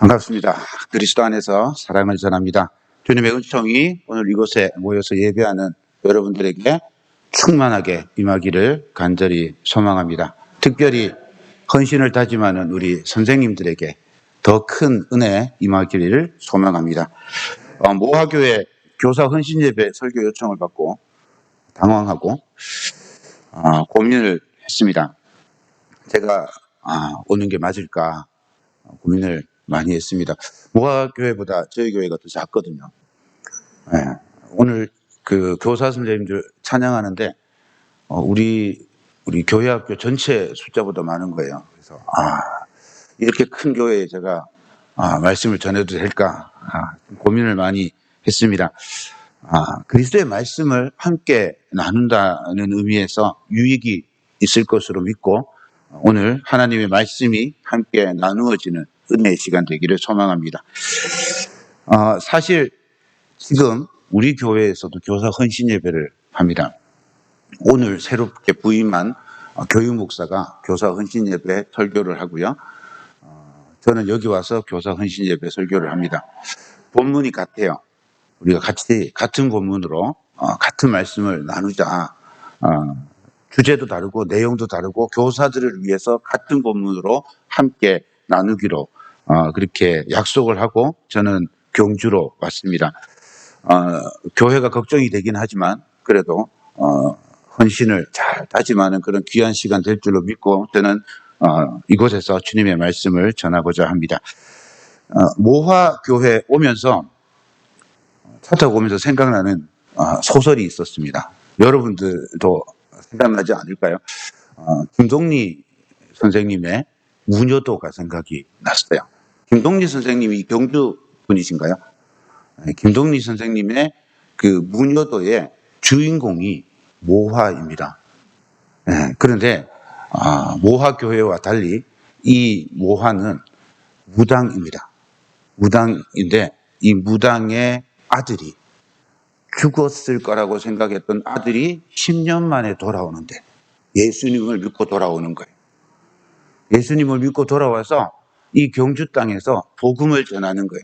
반갑습니다. 그리스도 안에서 사랑을 전합니다. 주님의 은총이 오늘 이곳에 모여서 예배하는 여러분들에게 충만하게 임하기를 간절히 소망합니다. 특별히 헌신을 다짐하는 우리 선생님들에게 더 큰 은혜 임하기를 소망합니다. 모화교회 교사 헌신 예배 설교 요청을 받고 당황하고 고민을 했습니다. 제가 오는 게 맞을까 고민을 많이 했습니다. 모화교회보다 저희 교회가 더 작거든요. 네. 오늘 그 교사 선생님들 찬양하는데 우리 교회 학교 전체 숫자보다 많은 거예요. 그래서 이렇게 큰 교회에 제가 말씀을 전해도 될까 고민을 많이 했습니다. 그리스도의 말씀을 함께 나눈다는 의미에서 유익이 있을 것으로 믿고 오늘 하나님의 말씀이 함께 나누어지는 은혜의 시간 되기를 소망합니다. 사실 지금 우리 교회에서도 교사 헌신 예배를 합니다. 오늘 새롭게 부임한 교육 목사가 교사 헌신 예배 설교를 하고요. 저는 여기 와서 교사 헌신 예배 설교를 합니다. 본문이 같아요. 우리가 같은 본문으로 같은 말씀을 나누자. 주제도 다르고 내용도 다르고 교사들을 위해서 같은 본문으로 함께 나누기로 그렇게 약속을 하고 저는 경주로 왔습니다. 교회가 걱정이 되긴 하지만 그래도 헌신을 잘 다짐하는 그런 귀한 시간 될 줄로 믿고 저는 이곳에서 주님의 말씀을 전하고자 합니다. 모화교회 오면서 차 타고 오면서 생각나는 소설이 있었습니다. 여러분들도 생각나지 않을까요? 김동리 선생님의 무녀도가 생각이 났어요. 김동리 선생님이 경주 분이신가요? 김동리 선생님의 그 무녀도의 주인공이 모화입니다. 그런데 모화교회와 달리 이 모화는 무당입니다. 무당인데 이 무당의 아들이 죽었을 거라고 생각했던 아들이 10년 만에 돌아오는데 예수님을 믿고 돌아오는 거예요. 예수님을 믿고 돌아와서 이 경주 땅에서 복음을 전하는 거예요.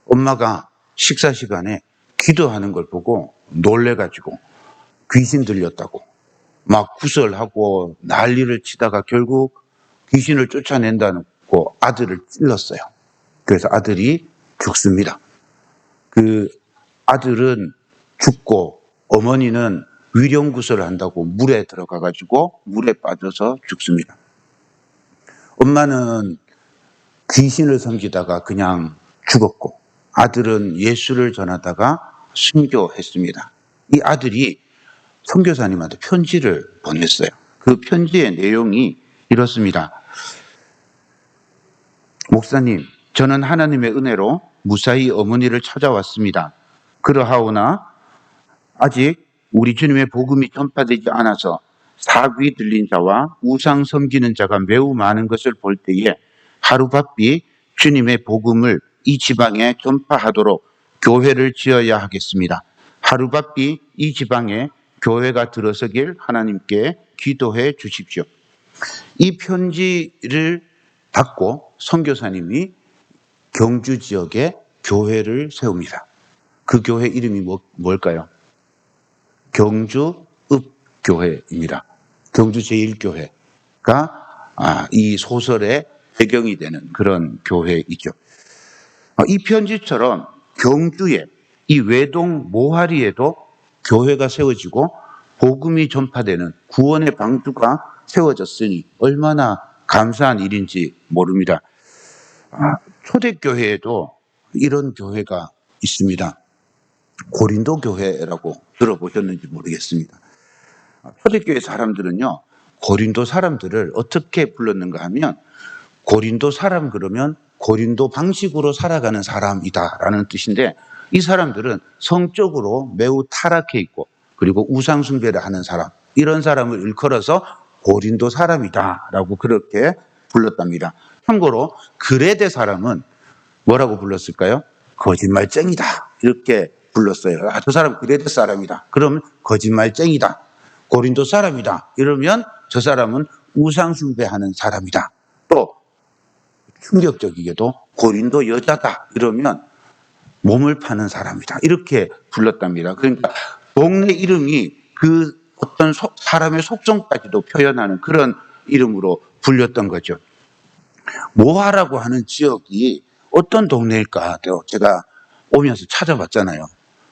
엄마가 식사 시간에 기도하는 걸 보고 놀래가지고 귀신 들렸다고 막 구설하고 난리를 치다가 결국 귀신을 쫓아낸다고 아들을 찔렀어요. 그래서 아들이 죽습니다. 그 아들은 죽고 어머니는 위령구설을 한다고 물에 들어가가지고 물에 빠져서 죽습니다. 엄마는 귀신을 섬기다가 그냥 죽었고 아들은 예수를 전하다가 순교했습니다. 이 아들이 선교사님한테 편지를 보냈어요. 그 편지의 내용이 이렇습니다. 목사님, 저는 하나님의 은혜로 무사히 어머니를 찾아왔습니다. 그러하오나 아직 우리 주님의 복음이 전파되지 않아서 사귀 들린 자와 우상 섬기는 자가 매우 많은 것을 볼 때에 하루바삐 주님의 복음을 이 지방에 전파하도록 교회를 지어야 하겠습니다. 하루바삐 이 지방에 교회가 들어서길 하나님께 기도해 주십시오. 이 편지를 받고 선교사님이 경주 지역에 교회를 세웁니다. 그 교회 이름이 뭘까요? 경주읍교회입니다. 경주 제1교회가 이 소설의 배경이 되는 그런 교회이죠. 이 편지처럼 경주에 이 외동 모하리에도 교회가 세워지고 복음이 전파되는 구원의 방주가 세워졌으니 얼마나 감사한 일인지 모릅니다. 초대교회에도 이런 교회가 있습니다. 고린도 교회라고 들어보셨는지 모르겠습니다. 초대교회 사람들은요, 고린도 사람들을 어떻게 불렀는가 하면 고린도 사람 그러면 고린도 방식으로 살아가는 사람이다라는 뜻인데 이 사람들은 성적으로 매우 타락해 있고 그리고 우상 숭배를 하는 사람, 이런 사람을 일컬어서 고린도 사람이다라고 그렇게 불렀답니다. 참고로 그레데 사람은 뭐라고 불렀을까요? 거짓말쟁이다 이렇게 불렀어요. 저 사람 그레데 사람이다. 그러면 거짓말쟁이다. 고린도 사람이다. 이러면 저 사람은 우상 숭배하는 사람이다. 또 충격적이게도 고린도 여자다 이러면 몸을 파는 사람이다 이렇게 불렀답니다. 그러니까 동네 이름이 그 어떤 사람의 속성까지도 표현하는 그런 이름으로 불렸던 거죠. 모하라고 하는 지역이 어떤 동네일까? 제가 오면서 찾아봤잖아요.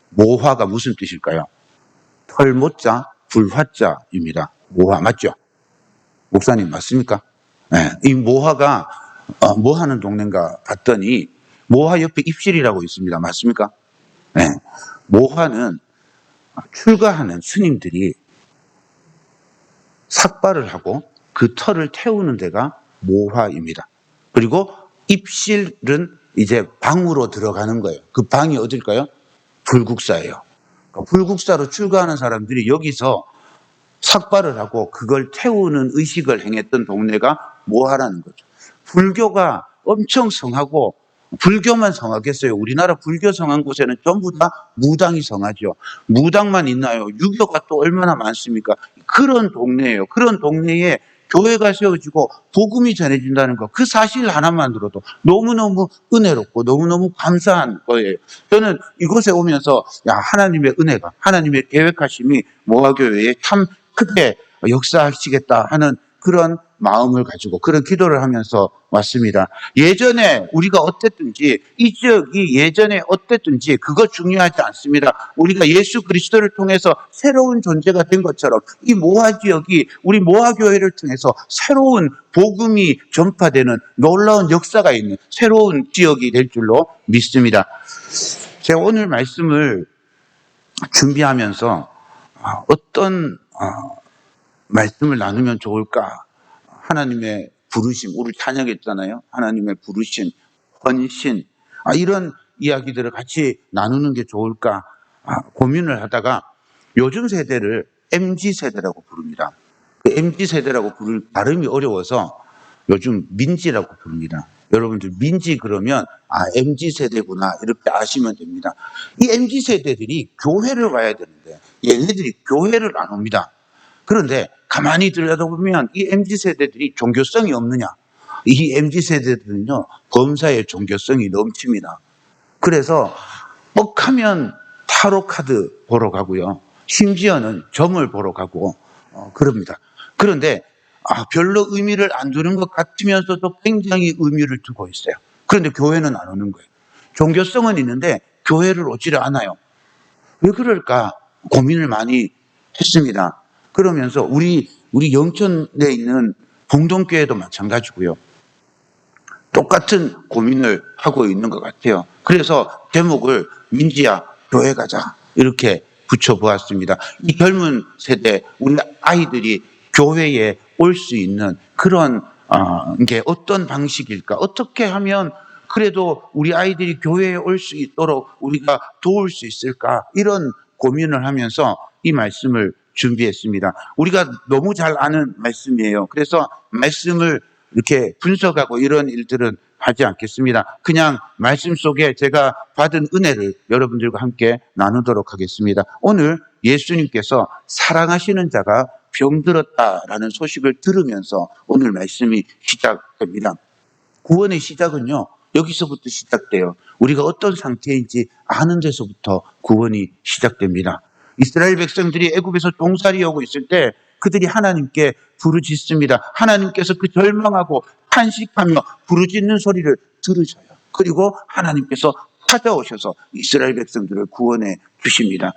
모화가 무슨 뜻일까요? 털모자, 불화자입니다. 모화 맞죠? 목사님 맞습니까? 네, 이 모화가 뭐 하는 동네인가 봤더니 모화 옆에 입실이라고 있습니다. 맞습니까? 네, 모화는 출가하는 스님들이 삭발을 하고 그 털을 태우는 데가 모화입니다. 그리고 입실은 이제 방으로 들어가는 거예요. 그 방이 어딜까요? 불국사예요. 그러니까 불국사로 출가하는 사람들이 여기서 삭발을 하고 그걸 태우는 의식을 행했던 동네가 모하라는 거죠. 불교가 엄청 성하고 불교만 성하겠어요? 우리나라 불교 성한 곳에는 전부 다 무당이 성하죠. 무당만 있나요? 유교가 또 얼마나 많습니까? 그런 동네예요. 그런 동네에 교회가 세워지고 복음이 전해진다는 거, 그 사실 하나만으로도 너무너무 은혜롭고 너무너무 감사한 거예요. 저는 이곳에 오면서 하나님의 은혜가, 하나님의 계획하심이 모아교회에 참 크게 역사하시겠다 하는 그런 마음을 가지고 그런 기도를 하면서 왔습니다. 예전에 우리가 어땠든지, 이 지역이 예전에 어땠든지 그거 중요하지 않습니다. 우리가 예수 그리스도를 통해서 새로운 존재가 된 것처럼 이 모하 지역이 우리 모하교회를 통해서 새로운 복음이 전파되는 놀라운 역사가 있는 새로운 지역이 될 줄로 믿습니다. 제가 오늘 말씀을 준비하면서 어떤 말씀을 나누면 좋을까? 하나님의 부르심, 우리 찬양했잖아요. 하나님의 부르심, 헌신, 이런 이야기들을 같이 나누는 게 좋을까 고민을 하다가 요즘 세대를 MZ세대라고 부릅니다. 그 MZ세대라고 부를 발음이 어려워서 요즘 민지라고 부릅니다. 여러분들 민지 그러면 MZ세대구나 이렇게 아시면 됩니다. 이 MZ세대들이 교회를 와야 되는데 얘네들이 교회를 안 옵니다. 그런데 가만히 들여다보면 이 MZ세대들이 종교성이 없느냐? 이 MZ세대들은요, 범사의 종교성이 넘칩니다. 그래서 뻑하면 타로 카드 보러 가고요. 심지어는 점을 보러 가고 그럽니다. 그런데 별로 의미를 안 두는 것 같으면서도 굉장히 의미를 두고 있어요. 그런데 교회는 안 오는 거예요. 종교성은 있는데 교회를 오지를 않아요. 왜 그럴까 고민을 많이 했습니다. 그러면서 우리 영천에 있는 봉동교회도 마찬가지고요. 똑같은 고민을 하고 있는 것 같아요. 그래서 제목을 민지야 교회 가자 이렇게 붙여보았습니다. 이 젊은 세대 우리 아이들이 교회에 올 수 있는 그런 게 어떤 방식일까? 어떻게 하면 그래도 우리 아이들이 교회에 올 수 있도록 우리가 도울 수 있을까? 이런 고민을 하면서 이 말씀을 준비했습니다. 우리가 너무 잘 아는 말씀이에요. 그래서 말씀을 이렇게 분석하고 이런 일들은 하지 않겠습니다. 그냥 말씀 속에 제가 받은 은혜를 여러분들과 함께 나누도록 하겠습니다. 오늘 예수님께서 사랑하시는 자가 병들었다라는 소식을 들으면서 오늘 말씀이 시작됩니다. 구원의 시작은요, 여기서부터 시작돼요. 우리가 어떤 상태인지 아는 데서부터 구원이 시작됩니다. 이스라엘 백성들이 애굽에서 종살이 오고 있을 때 그들이 하나님께 부르짖습니다. 하나님께서 그 절망하고 탄식하며 부르짖는 소리를 들으셔요. 그리고 하나님께서 찾아오셔서 이스라엘 백성들을 구원해 주십니다.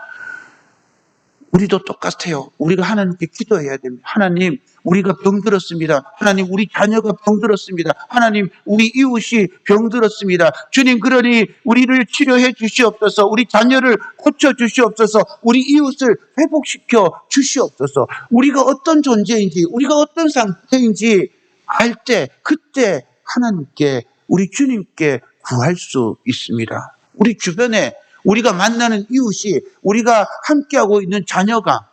우리도 똑같아요. 우리가 하나님께 기도해야 됩니다. 하나님, 우리가 병들었습니다. 하나님, 우리 자녀가 병들었습니다. 하나님, 우리 이웃이 병들었습니다. 주님, 그러니 우리를 치료해 주시옵소서. 우리 자녀를 고쳐 주시옵소서. 우리 이웃을 회복시켜 주시옵소서. 우리가 어떤 존재인지, 우리가 어떤 상태인지 알 때, 그때 하나님께, 우리 주님께 구할 수 있습니다. 우리 주변에 우리가 만나는 이웃이, 우리가 함께하고 있는 자녀가,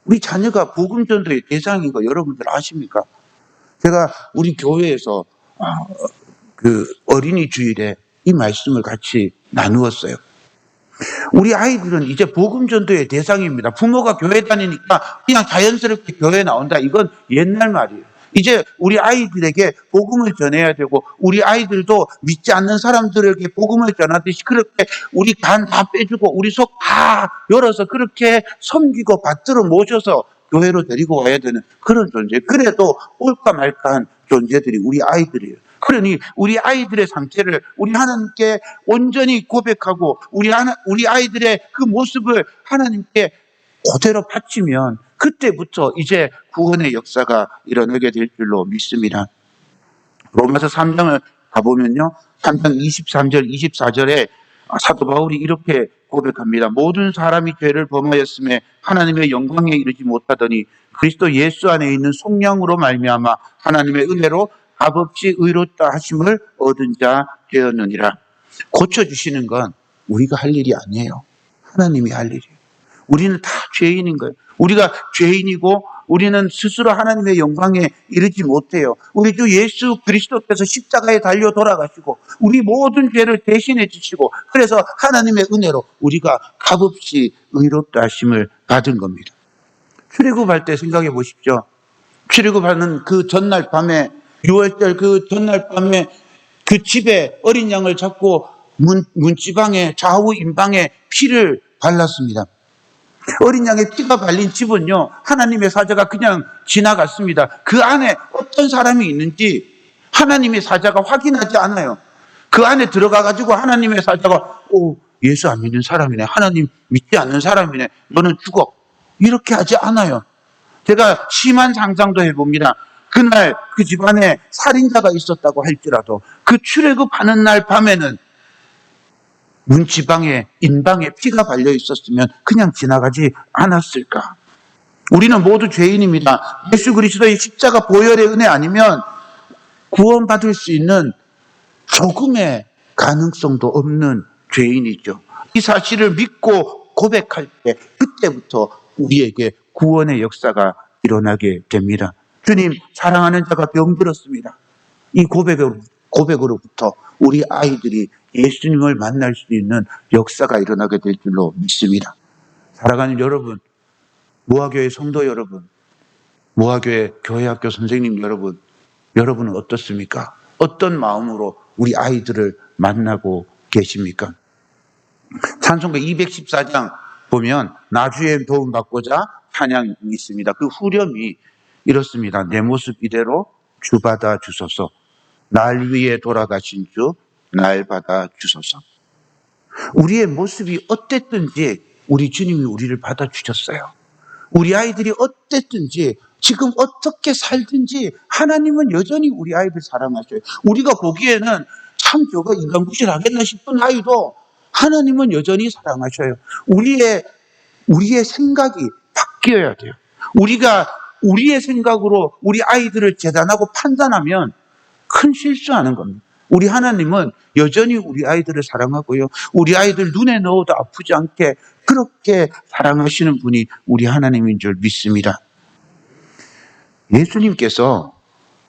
우리 자녀가 복음 전도의 대상인 거 여러분들 아십니까? 제가 우리 교회에서 그 어린이 주일에 이 말씀을 같이 나누었어요. 우리 아이들은 이제 복음 전도의 대상입니다. 부모가 교회 다니니까 그냥 자연스럽게 교회에 나온다. 이건 옛날 말이에요. 이제 우리 아이들에게 복음을 전해야 되고 우리 아이들도 믿지 않는 사람들에게 복음을 전하듯이 그렇게 우리 간 다 빼주고 우리 속 다 열어서 그렇게 섬기고 받들어 모셔서 교회로 데리고 와야 되는 그런 존재. 그래도 올까 말까한 존재들이 우리 아이들이에요. 그러니 우리 아이들의 상태를 우리 하나님께 온전히 고백하고 우리 아이들의 그 모습을 하나님께 그대로 바치면 그때부터 이제 구원의 역사가 일어나게 될 줄로 믿습니다. 로마서 3장을 가보면요. 3장 23절, 24절에 사도 바울이 이렇게 고백합니다. 모든 사람이 죄를 범하였음에 하나님의 영광에 이르지 못하더니 그리스도 예수 안에 있는 속량으로 말미암아 하나님의 은혜로 값없이 의롭다 하심을 얻은 자 되었느니라. 고쳐주시는 건 우리가 할 일이 아니에요. 하나님이 할 일이에요. 우리는 다 죄인인 거예요. 우리가 죄인이고 우리는 스스로 하나님의 영광에 이르지 못해요. 우리 주 예수 그리스도께서 십자가에 달려 돌아가시고 우리 모든 죄를 대신해 주시고 그래서 하나님의 은혜로 우리가 값없이 의롭다 하심을 받은 겁니다. 출애굽할 때 생각해 보십시오. 출애굽하는 그 전날 밤에 6월절 그 전날 밤에 그 집에 어린 양을 잡고 문지방에 좌우 임방에 피를 발랐습니다. 어린 양의 피가 발린 집은요, 하나님의 사자가 그냥 지나갔습니다. 그 안에 어떤 사람이 있는지 하나님의 사자가 확인하지 않아요. 그 안에 들어가가지고 하나님의 사자가 예수 안 믿는 사람이네, 하나님 믿지 않는 사람이네, 너는 죽어, 이렇게 하지 않아요. 제가 심한 상상도 해봅니다. 그날 그 집안에 살인자가 있었다고 할지라도 그 출애굽하는 날 밤에는 문지방에 인방에 피가 발려 있었으면 그냥 지나가지 않았을까? 우리는 모두 죄인입니다. 예수 그리스도의 십자가 보혈의 은혜 아니면 구원받을 수 있는 조금의 가능성도 없는 죄인이죠. 이 사실을 믿고 고백할 때 그때부터 우리에게 구원의 역사가 일어나게 됩니다. 주님, 사랑하는 자가 병들었습니다. 이 고백으로부터 우리 아이들이 예수님을 만날 수 있는 역사가 일어나게 될 줄로 믿습니다. 사랑하는 여러분, 모아교회 성도 여러분, 모아교회 교회학교 선생님 여러분, 여러분은 어떻습니까? 어떤 마음으로 우리 아이들을 만나고 계십니까? 찬송가 214장 보면 나주의 도움 받고자 찬양이 있습니다. 그 후렴이 이렇습니다. 내 모습 이대로 주 받아 주소서. 날 위해 돌아가신 주 날 받아 주소서. 우리의 모습이 어땠든지 우리 주님이 우리를 받아 주셨어요. 우리 아이들이 어땠든지 지금 어떻게 살든지 하나님은 여전히 우리 아이들 사랑하셔요. 우리가 보기에는 참 저거 인간구실 하겠나 싶은 아이도 하나님은 여전히 사랑하셔요. 우리의 생각이 바뀌어야 돼요. 우리가 우리의 생각으로 우리 아이들을 재단하고 판단하면 큰 실수하는 겁니다. 우리 하나님은 여전히 우리 아이들을 사랑하고요. 우리 아이들 눈에 넣어도 아프지 않게 그렇게 사랑하시는 분이 우리 하나님인 줄 믿습니다. 예수님께서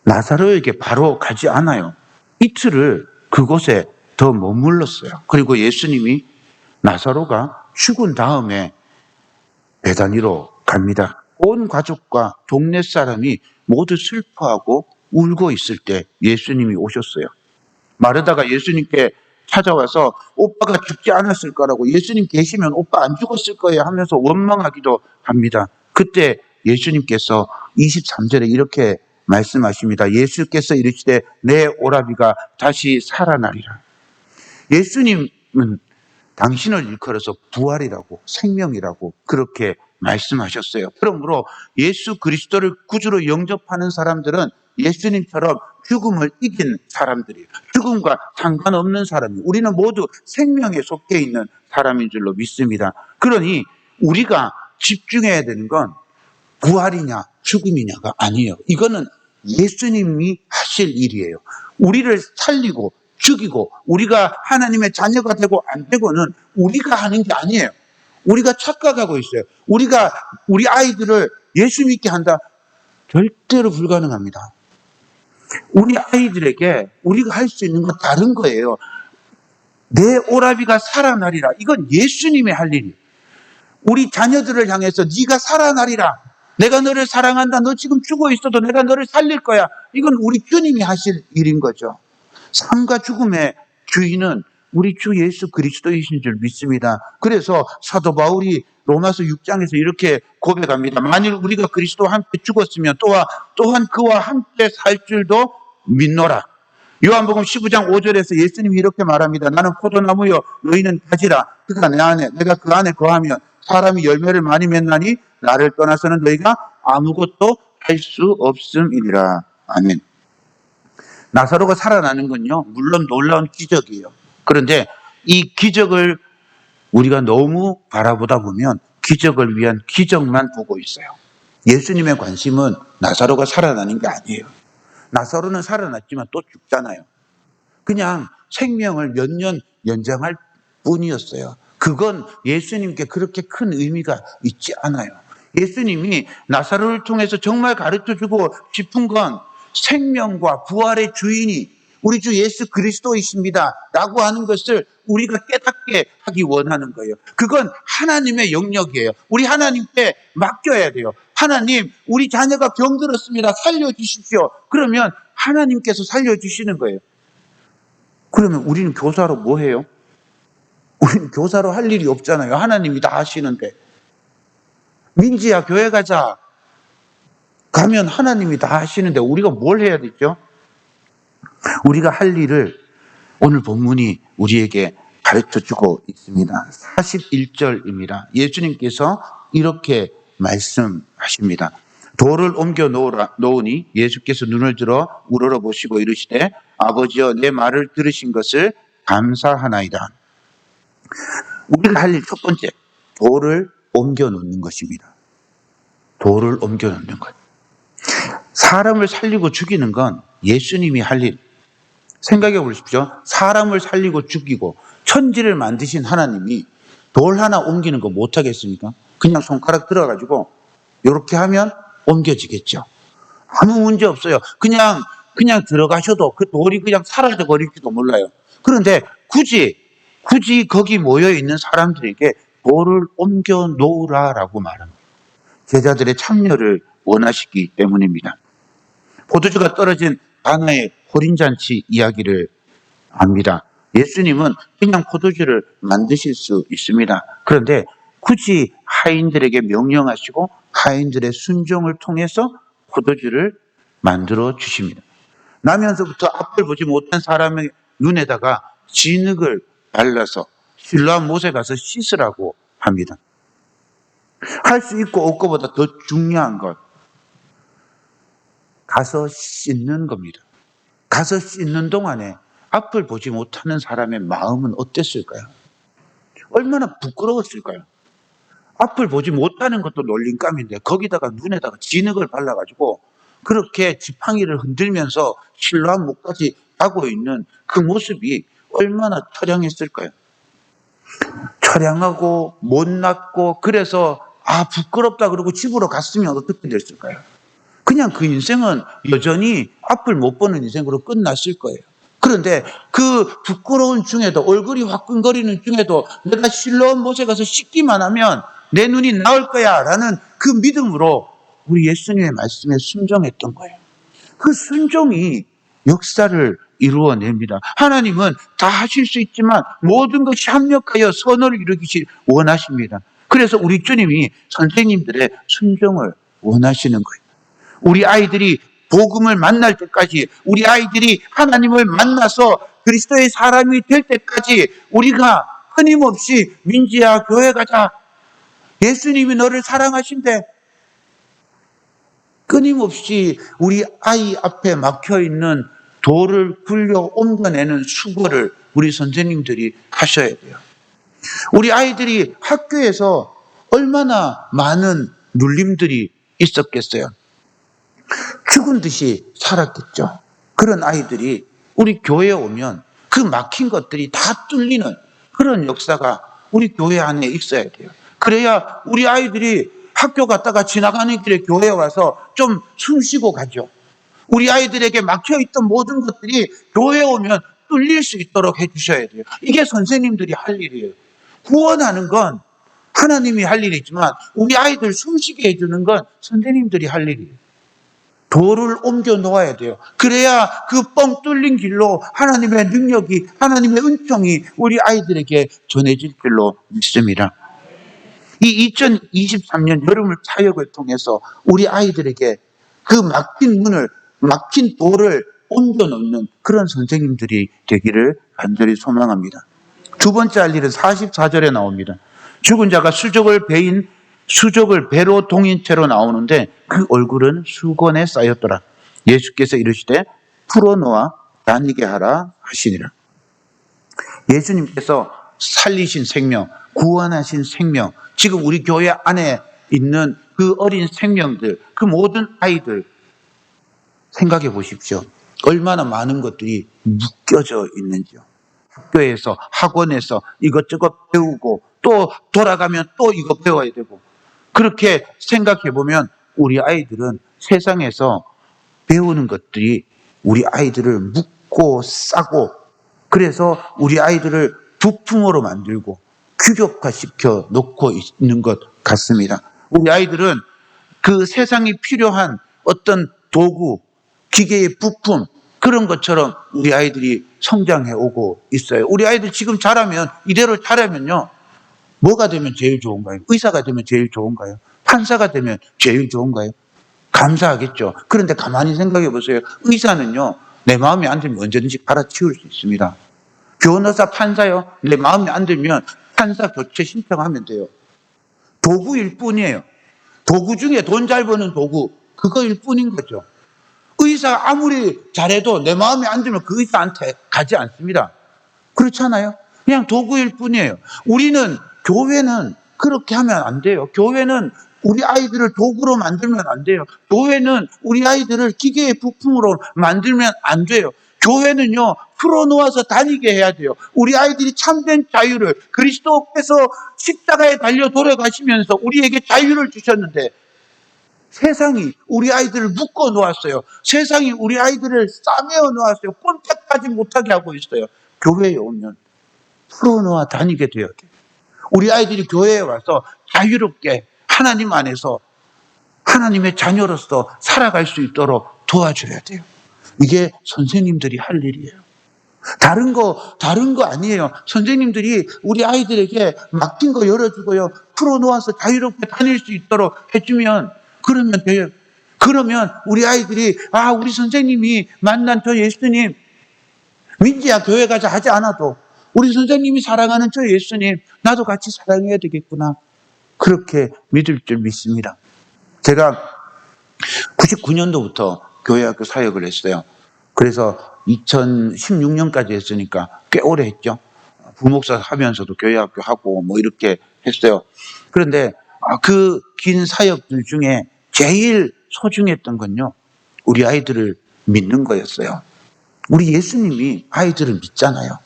나사로에게 바로 가지 않아요. 이틀을 그곳에 더 머물렀어요. 그리고 예수님이 나사로가 죽은 다음에 베다니로 갑니다. 온 가족과 동네 사람이 모두 슬퍼하고 울고 있을 때 예수님이 오셨어요. 마르다가 예수님께 찾아와서 오빠가 죽지 않았을 거라고, 예수님 계시면 오빠 안 죽었을 거예요 하면서 원망하기도 합니다. 그때 예수님께서 23절에 이렇게 말씀하십니다. 예수께서 이르시되 내 오라비가 다시 살아나리라. 예수님은 당신을 일컬어서 부활이라고 생명이라고 그렇게 말씀하셨어요. 그러므로 예수 그리스도를 구주로 영접하는 사람들은 예수님처럼 죽음을 이긴 사람들이에요. 죽음과 상관없는 사람이에요. 우리는 모두 생명에 속해 있는 사람인 줄로 믿습니다. 그러니 우리가 집중해야 되는 건 부활이냐 죽음이냐가 아니에요. 이거는 예수님이 하실 일이에요. 우리를 살리고 죽이고 우리가 하나님의 자녀가 되고 안 되고는 우리가 하는 게 아니에요. 우리가 착각하고 있어요. 우리가 우리 아이들을 예수 믿게 한다? 절대로 불가능합니다. 우리 아이들에게 우리가 할 수 있는 건 다른 거예요. 내 오라비가 살아나리라. 이건 예수님이 할 일이에요. 우리 자녀들을 향해서 네가 살아나리라. 내가 너를 사랑한다. 너 지금 죽어 있어도 내가 너를 살릴 거야. 이건 우리 주님이 하실 일인 거죠. 삶과 죽음의 주인은 우리 주 예수 그리스도이신 줄 믿습니다. 그래서 사도 바울이 로마서 6장에서 이렇게 고백합니다. 만일 우리가 그리스도와 함께 죽었으면 또한 그와 함께 살 줄도 믿노라. 요한복음 15장 5절에서 예수님이 이렇게 말합니다. 나는 포도나무여 너희는 가지라. 그가 내 안에 내가 그 안에 거하면 사람이 열매를 많이 맺나니 나를 떠나서는 너희가 아무것도 할 수 없음이니라. 아멘. 나사로가 살아나는 건요, 물론 놀라운 기적이에요. 그런데 이 기적을 우리가 너무 바라보다 보면 기적을 위한 기적만 보고 있어요. 예수님의 관심은 나사로가 살아나는 게 아니에요. 나사로는 살아났지만 또 죽잖아요. 그냥 생명을 몇 년 연장할 뿐이었어요. 그건 예수님께 그렇게 큰 의미가 있지 않아요. 예수님이 나사로를 통해서 정말 가르쳐주고 싶은 건 생명과 부활의 주인이 우리 주 예수 그리스도이십니다 라고 하는 것을 우리가 깨닫게 하기 원하는 거예요. 그건 하나님의 영역이에요. 우리 하나님께 맡겨야 돼요. 하나님, 우리 자녀가 병들었습니다. 살려주십시오. 그러면 하나님께서 살려주시는 거예요. 그러면 우리는 교사로 뭐 해요? 우리는 교사로 할 일이 없잖아요. 하나님이 다 하시는데. 민지야, 교회 가자. 가면 하나님이 다 하시는데 우리가 뭘 해야 되죠? 우리가 할 일을 오늘 본문이 우리에게 가르쳐주고 있습니다. 41절입니다. 예수님께서 이렇게 말씀하십니다. 돌을 옮겨 놓으니 예수께서 눈을 들어 우러러보시고 이르시되 아버지여 내 말을 들으신 것을 감사하나이다. 우리가 할 일 첫 번째, 돌을 옮겨 놓는 것입니다. 돌을 옮겨 놓는 것. 사람을 살리고 죽이는 건 예수님이 할 일. 생각해 보십시오. 사람을 살리고 죽이고 천지를 만드신 하나님이 돌 하나 옮기는 거 못하겠습니까? 그냥 손가락 들어가지고 이렇게 하면 옮겨지겠죠. 아무 문제 없어요. 그냥 들어가셔도 그 돌이 그냥 사라져 버릴지도 몰라요. 그런데 굳이 거기 모여 있는 사람들에게 돌을 옮겨 놓으라라고 말합니다. 제자들의 참여를 원하시기 때문입니다. 포도주가 떨어진 가나의 호린잔치 이야기를 합니다. 예수님은 그냥 포도주를 만드실 수 있습니다. 그런데 굳이 하인들에게 명령하시고 하인들의 순종을 통해서 포도주를 만들어 주십니다. 나면서부터 앞을 보지 못한 사람의 눈에다가 진흙을 발라서 실로암 못에 가서 씻으라고 합니다. 할 수 있고 없고보다 더 중요한 것, 가서 씻는 겁니다. 가서 씻는 동안에 앞을 보지 못하는 사람의 마음은 어땠을까요? 얼마나 부끄러웠을까요? 앞을 보지 못하는 것도 놀림감인데 거기다가 눈에다가 진흙을 발라가지고 그렇게 지팡이를 흔들면서 실로암 못까지 가고 있는 그 모습이 얼마나 처량했을까요? 처량하고 못났고 그래서 부끄럽다 그러고 집으로 갔으면 어떻게 됐을까요? 그냥 그 인생은 여전히 앞을 못 보는 인생으로 끝났을 거예요. 그런데 그 부끄러운 중에도 얼굴이 화끈거리는 중에도 내가 실로암 못에 가서 씻기만 하면 내 눈이 나을 거야 라는 그 믿음으로 우리 예수님의 말씀에 순종했던 거예요. 그 순종이 역사를 이루어냅니다. 하나님은 다 하실 수 있지만 모든 것이 합력하여 선을 이루기를 원하십니다. 그래서 우리 주님이 선생님들의 순종을 원하시는 거예요. 우리 아이들이 복음을 만날 때까지, 우리 아이들이 하나님을 만나서 그리스도의 사람이 될 때까지 우리가 끊임없이 민지야 교회 가자, 예수님이 너를 사랑하신대, 끊임없이 우리 아이 앞에 막혀있는 돌을 굴려 옮겨내는 수고를 우리 선생님들이 하셔야 돼요. 우리 아이들이 학교에서 얼마나 많은 눌림들이 있었겠어요. 죽은 듯이 살았겠죠. 그런 아이들이 우리 교회에 오면 그 막힌 것들이 다 뚫리는 그런 역사가 우리 교회 안에 있어야 돼요. 그래야 우리 아이들이 학교 갔다가 지나가는 길에 교회에 와서 좀 숨 쉬고 가죠. 우리 아이들에게 막혀있던 모든 것들이 교회에 오면 뚫릴 수 있도록 해주셔야 돼요. 이게 선생님들이 할 일이에요. 구원하는 건 하나님이 할 일이지만 우리 아이들 숨쉬게 해주는 건 선생님들이 할 일이에요. 돌을 옮겨 놓아야 돼요. 그래야 그 뻥 뚫린 길로 하나님의 능력이, 하나님의 은총이 우리 아이들에게 전해질 줄로 믿습니다. 이 2023년 여름을 사역을 통해서 우리 아이들에게 그 막힌 문을, 막힌 돌을 옮겨 놓는 그런 선생님들이 되기를 간절히 소망합니다. 두 번째 할 일은 44절에 나옵니다. 죽은 자가 수족을 배로 동인 채로 나오는데 그 얼굴은 수건에 쌓였더라. 예수께서 이르시되 풀어놓아 다니게 하라 하시니라. 예수님께서 살리신 생명, 구원하신 생명, 지금 우리 교회 안에 있는 그 어린 생명들, 그 모든 아이들 생각해 보십시오. 얼마나 많은 것들이 묶여져 있는지요. 학교에서, 학원에서 이것저것 배우고 또 돌아가면 또 이거 배워야 되고, 그렇게 생각해 보면 우리 아이들은 세상에서 배우는 것들이 우리 아이들을 묶고 싸고, 그래서 우리 아이들을 부품으로 만들고 규격화시켜 놓고 있는 것 같습니다. 우리 아이들은 그 세상이 필요한 어떤 도구, 기계의 부품, 그런 것처럼 우리 아이들이 성장해 오고 있어요. 우리 아이들 지금 자라면, 이대로 자라면요, 뭐가 되면 제일 좋은가요? 의사가 되면 제일 좋은가요? 판사가 되면 제일 좋은가요? 감사하겠죠. 그런데 가만히 생각해 보세요. 의사는요, 내 마음에 안 들면 언제든지 갈아치울 수 있습니다. 변호사, 판사요, 내 마음에 안 들면 판사 교체 신청하면 돼요. 도구일 뿐이에요. 도구 중에 돈 잘 버는 도구, 그거일 뿐인 거죠. 의사가 아무리 잘해도 내 마음에 안 들면 그 의사한테 가지 않습니다. 그렇잖아요? 그냥 도구일 뿐이에요. 교회는 그렇게 하면 안 돼요. 교회는 우리 아이들을 도구로 만들면 안 돼요. 교회는 우리 아이들을 기계의 부품으로 만들면 안 돼요. 교회는요, 풀어놓아서 다니게 해야 돼요. 우리 아이들이 참된 자유를, 그리스도께서 십자가에 달려 돌아가시면서 우리에게 자유를 주셨는데 세상이 우리 아이들을 묶어 놓았어요. 세상이 우리 아이들을 싸매어 놓았어요. 꼼짝하지 못하게 하고 있어요. 교회에 오면 풀어놓아 다니게 돼야 돼요. 우리 아이들이 교회에 와서 자유롭게 하나님 안에서 하나님의 자녀로서 살아갈 수 있도록 도와줘야 돼요. 이게 선생님들이 할 일이에요. 다른 거 아니에요. 선생님들이 우리 아이들에게 막힌 거 열어주고요, 풀어놓아서 자유롭게 다닐 수 있도록 해주면, 그러면 돼요. 그러면 우리 아이들이, 우리 선생님이 만난 저 예수님, 민지야 교회 가자 하지 않아도 우리 선생님이 사랑하는 저 예수님, 나도 같이 사랑해야 되겠구나, 그렇게 믿을 줄 믿습니다. 제가 99년도부터 교회학교 사역을 했어요. 그래서 2016년까지 했으니까 꽤 오래 했죠. 부목사 하면서도 교회학교 하고 뭐 이렇게 했어요. 그런데 그 긴 사역들 중에 제일 소중했던 건요, 우리 아이들을 믿는 거였어요. 우리 예수님이 아이들을 믿잖아요.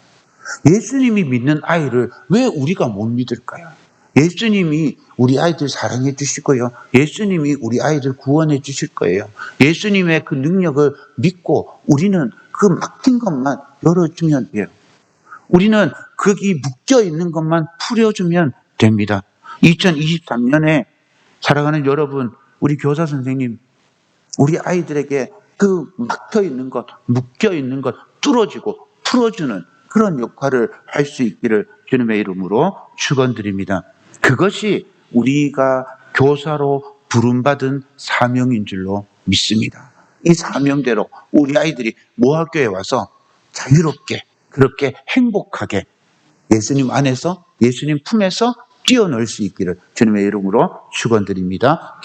예수님이 믿는 아이를 왜 우리가 못 믿을까요? 예수님이 우리 아이들 사랑해 주시고요, 예수님이 우리 아이들 구원해 주실 거예요. 예수님의 그 능력을 믿고 우리는 그 막힌 것만 열어주면 돼요. 우리는 거기 묶여 있는 것만 풀어주면 됩니다. 2023년에 사랑하는 여러분, 우리 교사 선생님, 우리 아이들에게 그 막혀 있는 것, 묶여 있는 것 뚫어지고 풀어주는 그런 역할을 할 수 있기를 주님의 이름으로 축원드립니다. 그것이 우리가 교사로 부름받은 사명인 줄로 믿습니다. 이 사명대로 우리 아이들이 모학교에 와서 자유롭게, 그렇게 행복하게 예수님 안에서, 예수님 품에서 뛰어놀 수 있기를 주님의 이름으로 축원드립니다.